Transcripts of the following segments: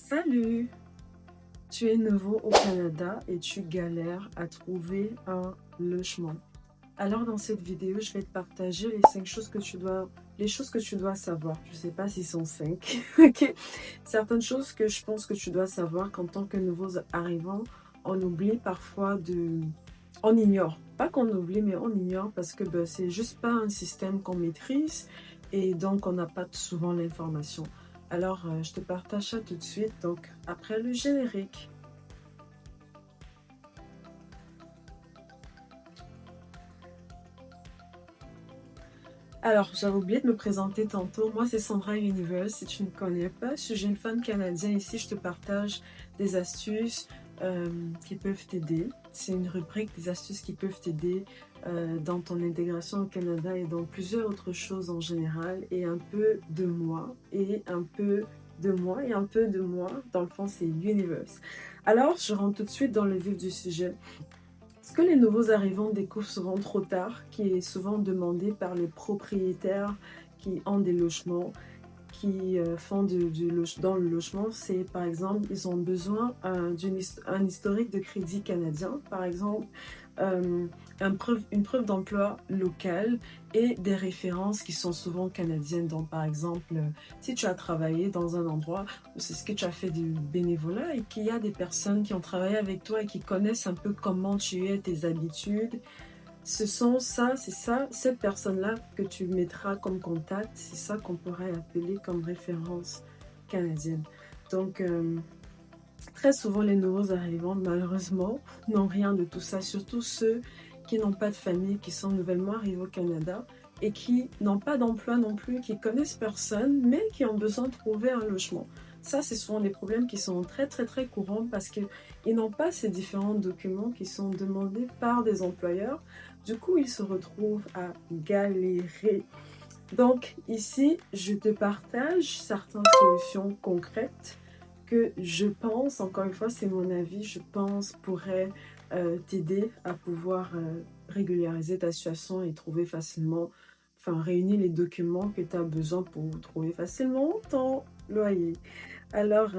Salut! Tu es nouveau au Canada et tu galères à trouver un logement. Alors dans cette vidéo, je vais te partager les choses que tu dois savoir. Je ne sais pas s'ils sont 5. Ok. Certaines choses que je pense que tu dois savoir qu'en tant que nouveaux arrivants, on oublie parfois on ignore. Pas qu'on oublie, mais on ignore parce que c'est juste pas un système qu'on maîtrise et donc on n'a pas souvent l'information. Alors, je te partage ça tout de suite, donc après le générique. Alors, j'avais oublié de me présenter tantôt. Moi, c'est Sandra Universe. Si tu ne me connais pas, je suis une fan canadienne. Ici, je te partage des astuces qui peuvent t'aider. C'est une rubrique des astuces qui peuvent t'aider dans ton intégration au Canada et dans plusieurs autres choses en général. Et un peu de moi, et un peu de moi, et un peu de moi. Dans le fond, c'est Universe. Alors, je rentre tout de suite dans le vif du sujet. Ce que les nouveaux arrivants découvrent souvent trop tard, qui est souvent demandé par les propriétaires qui ont des logements, qui font dans le logement, c'est par exemple, ils ont besoin d'un historique de crédit canadien, par exemple, euh, une preuve d'emploi locale et des références qui sont souvent canadiennes. Donc, par exemple, si tu as travaillé dans un endroit où c'est ce que tu as fait du bénévolat et qu'il y a des personnes qui ont travaillé avec toi et qui connaissent un peu comment tu es, tes habitudes, c'est ça, cette personne-là que tu mettras comme contact, c'est ça qu'on pourrait appeler comme référence canadienne. Donc, très souvent, les nouveaux arrivants, malheureusement, n'ont rien de tout ça, surtout ceux qui n'ont pas de famille, qui sont nouvellement arrivés au Canada et qui n'ont pas d'emploi non plus, qui connaissent personne, mais qui ont besoin de trouver un logement. Ça, ce sont des problèmes qui sont très, très, très courants parce qu'ils n'ont pas ces différents documents qui sont demandés par des employeurs. Du coup, ils se retrouvent à galérer. Donc, ici, je te partage certaines solutions concrètes que je pense, encore une fois, c'est mon avis, je pense pourrait t'aider à pouvoir régulariser ta situation et trouver facilement, enfin réunir les documents que tu as besoin pour trouver facilement ton loyer. Alors,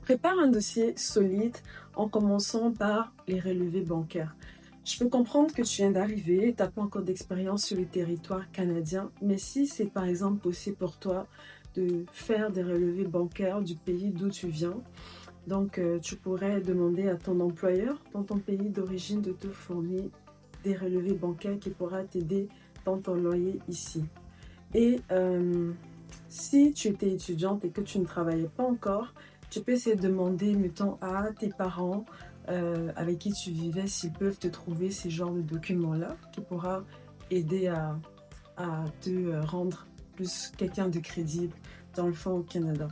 prépare un dossier solide en commençant par les relevés bancaires. Je peux comprendre que tu viens d'arriver, tu n'as pas encore d'expérience sur le territoire canadien, mais si c'est par exemple possible pour toi de faire des relevés bancaires du pays d'où tu viens, donc tu pourrais demander à ton employeur dans ton pays d'origine de te fournir des relevés bancaires qui pourra t'aider dans ton loyer ici. Et si tu étais étudiante et que tu ne travaillais pas encore, tu peux essayer de demander, mettons, à tes parents avec qui tu vivais s'ils peuvent te trouver ces genres de documents-là qui pourra aider à te rendre plus quelqu'un de crédible dans le fond au Canada.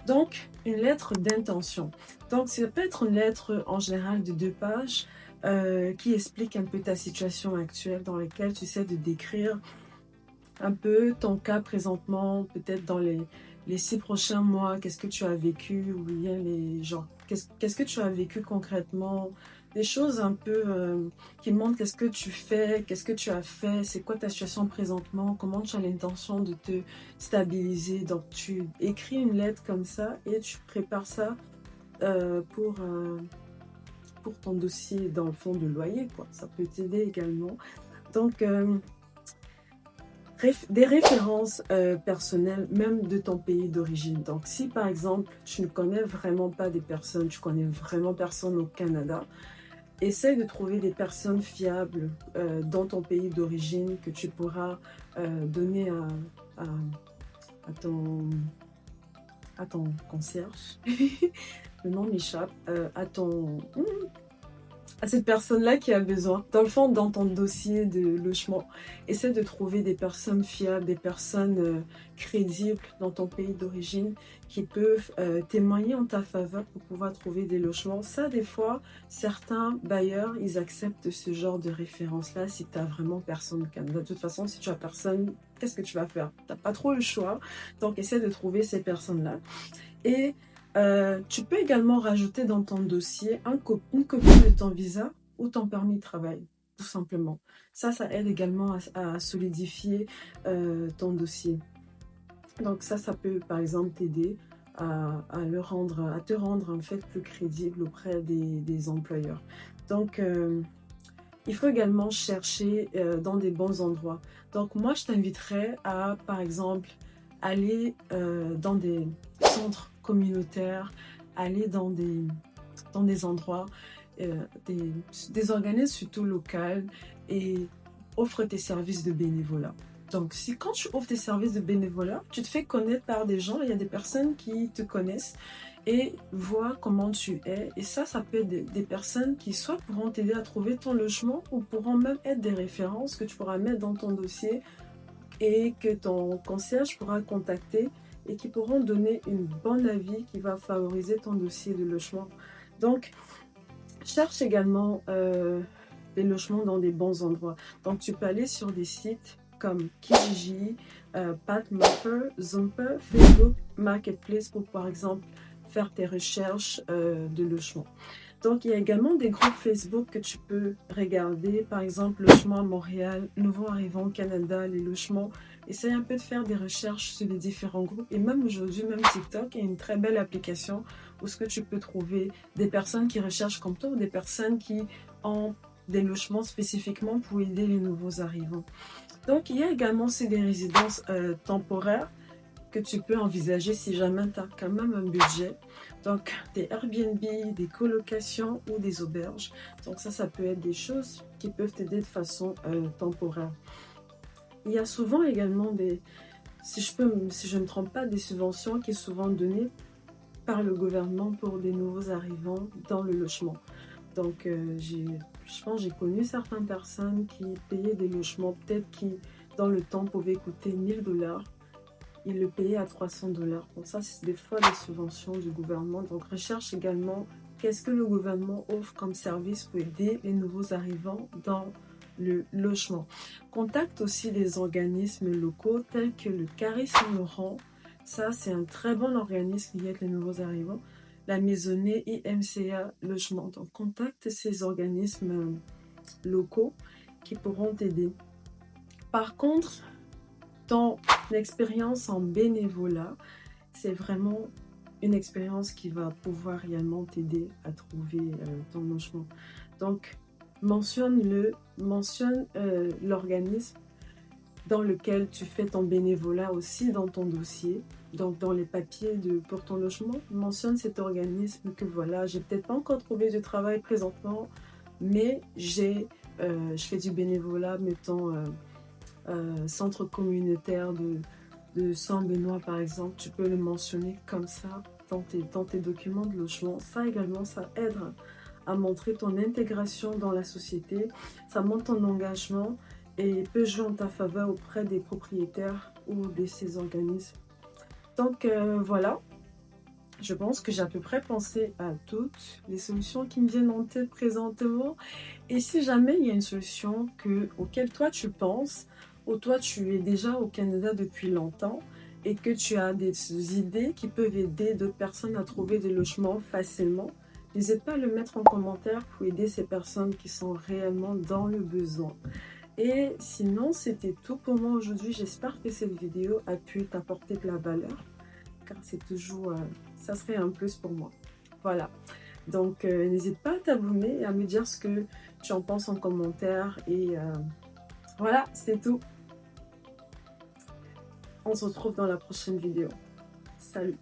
Donc, une lettre d'intention. Donc, ça peut être une lettre en général de 2 pages qui explique un peu ta situation actuelle dans laquelle tu essaies de décrire un peu ton cas présentement, peut-être dans les 6 prochains mois, qu'est-ce que tu as vécu, ou bien qu'est-ce que tu as vécu concrètement, des choses un peu qui montrent qu'est-ce que tu fais, qu'est-ce que tu as fait, c'est quoi ta situation présentement, comment tu as l'intention de te stabiliser. Donc tu écris une lettre comme ça et tu prépares ça euh, pour, euh, pour ton dossier dans le fond de loyer, quoi. Ça peut t'aider également. Donc, des références personnelles, même de ton pays d'origine. Donc, si par exemple, tu ne connais vraiment pas des personnes, tu connais vraiment personne au Canada, essaye de trouver des personnes fiables dans ton pays d'origine que tu pourras donner à, à ton concierge. Le nom m'échappe. À cette personne-là qui a besoin. Dans le fond, dans ton dossier de logement, essaie de trouver des personnes fiables, des personnes crédibles dans ton pays d'origine qui peuvent témoigner en ta faveur pour pouvoir trouver des logements. Ça, des fois, certains bailleurs, ils acceptent ce genre de référence-là si tu n'as vraiment personne au Canada. De toute façon, si tu as personne, qu'est-ce que tu vas faire? Tu n'as pas trop le choix. Donc, essaie de trouver ces personnes-là. Et tu peux également rajouter dans ton dossier une copie de ton visa ou ton permis de travail, tout simplement. Ça aide également à solidifier ton dossier. Donc ça peut par exemple t'aider à te rendre en fait plus crédible auprès des employeurs. Donc, il faut également chercher dans des bons endroits. Donc, moi, je t'inviterais à, par exemple, aller dans des centres communautaires, aller dans des endroits, des organismes surtout locaux et offre tes services de bénévolat. Donc, si quand tu offres tes services de bénévolat, tu te fais connaître par des gens, il y a des personnes qui te connaissent et voient comment tu es. Et ça peut être des personnes qui soit pourront t'aider à trouver ton logement ou pourront même être des références que tu pourras mettre dans ton dossier et que ton concierge pourra contacter et qui pourront donner une bonne avis qui va favoriser ton dossier de logement. Donc, cherche également des logements dans des bons endroits. Donc, tu peux aller sur des sites comme Kijiji, Patmapper, Zumper, Facebook Marketplace pour, par exemple, faire tes recherches de logement. Donc, il y a également des groupes Facebook que tu peux regarder, par exemple, Logement à Montréal, Nouveau Arrivant au Canada, les logements. Essaye un peu de faire des recherches sur les différents groupes. Et même aujourd'hui, même TikTok est une très belle application où ce que tu peux trouver des personnes qui recherchent comme toi ou des personnes qui ont des logements spécifiquement pour aider les nouveaux arrivants. Donc, il y a également aussi des résidences temporaires que tu peux envisager si jamais tu as quand même un budget. Donc, des Airbnb, des colocations ou des auberges. Donc, ça peut être des choses qui peuvent t'aider de façon temporaire. Il y a souvent également si je ne me trompe pas, des subventions qui sont souvent données par le gouvernement pour des nouveaux arrivants dans le logement. Donc, je pense que j'ai connu certaines personnes qui payaient des logements, peut-être qui, dans le temps, pouvaient coûter 1000 $. Ils le payaient à 300 $. Bon, ça, c'est des fois des subventions du gouvernement. Donc, recherche également qu'est-ce que le gouvernement offre comme service pour aider les nouveaux arrivants dans le logement. Contacte aussi des organismes locaux tels que le Carré Saint-Laurent. Ça, c'est un très bon organisme qui aide les nouveaux arrivants. La Maisonnée IMCA Logement. Donc, contacte ces organismes locaux qui pourront t'aider. Par contre, ton expérience en bénévolat, c'est vraiment une expérience qui va pouvoir réellement t'aider à trouver ton logement. Donc, mentionne l'organisme dans lequel tu fais ton bénévolat aussi dans ton dossier. Donc, dans les papiers pour ton logement, mentionne cet organisme que voilà, j'ai peut-être pas encore trouvé du travail présentement, mais je fais du bénévolat, mettons, centre communautaire de Saint-Benoît par exemple, tu peux le mentionner comme ça dans tes documents de logement. Ça également, ça aide à montrer ton intégration dans la société, ça montre ton engagement et peut jouer en ta faveur auprès des propriétaires ou de ces organismes. Donc voilà, je pense que j'ai à peu près pensé à toutes les solutions qui me viennent en tête présentement. Et si jamais il y a une solution auquel toi tu penses, ou toi tu es déjà au Canada depuis longtemps et que tu as des idées qui peuvent aider d'autres personnes à trouver des logements facilement, n'hésite pas à le mettre en commentaire pour aider ces personnes qui sont réellement dans le besoin. Et sinon, c'était tout pour moi aujourd'hui. J'espère que cette vidéo a pu t'apporter de la valeur, car c'est toujours, ça serait un plus pour moi. Voilà. Donc, n'hésite pas à t'abonner et à me dire ce que tu en penses en commentaire. Et voilà, c'est tout. On se retrouve dans la prochaine vidéo. Salut!